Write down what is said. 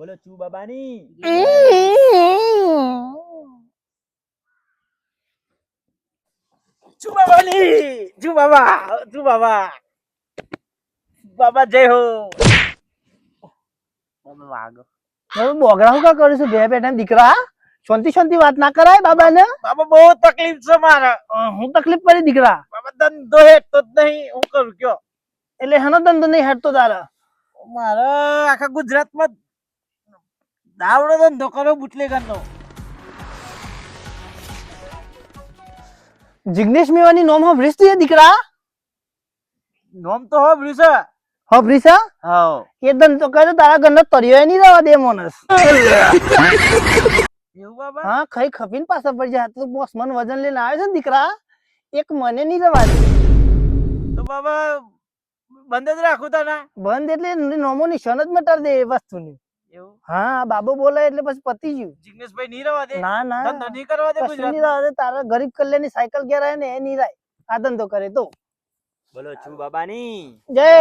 બોલો ચુ બાબાની ચુ બાબાની ચુ બાબા બાબા જય હો બાબા વાગો બોગરા હું કા કરું છું બે બેઠા દીકરા શાંતિ શાંતિ વાત ના કરાય બાબા ને બાબા બહુ તકલીફ છે મારે હું તકલીફ પડી દીકરા બાબા ધંધો હેઠતો જ નહીં હું કરું કયો એટલે હેનો ધંધો નહીં હેડતો તારા મારે આખા ગુજરાતમાં દાવડો ધંધો કર્યો બુટલેગરનો જિગ્નેશ મેવાની નોમ હો ભ્રિસ્તી દીકરા નોમ તો હો બ્રીસા હો ભ્રિસા હા એ ધંધો કર્યો તારા ઘરનો તરિયો નહીં રહેવા દે મોનસ એવું બાબા હા ખાઈ ખપીને પાછા પડી જાય તો બોસ મન વજન લઈને આવે છે ને દીકરા એક મને નહીં રહેવા દે તો બાબા બંધ જ રાખું તને બંધ એટલે નોમો નિશાન જ મટાર દે એ વસ્તુની એવું હા બાબુ બોલે એટલે પછી પતી ગયું જિગ્નેશભાઈ નહીં રહેવા દે ના ના ધંધો નહીં કરવા દે કશું નહીં ગુજરાતમાં રહેવા દે તારા ગરીબ કલ્યાણની સાયકલ ઘેર આવે ને એ નહીં રાય આ ધંધો કરે તો બોલો છું બાબાની જય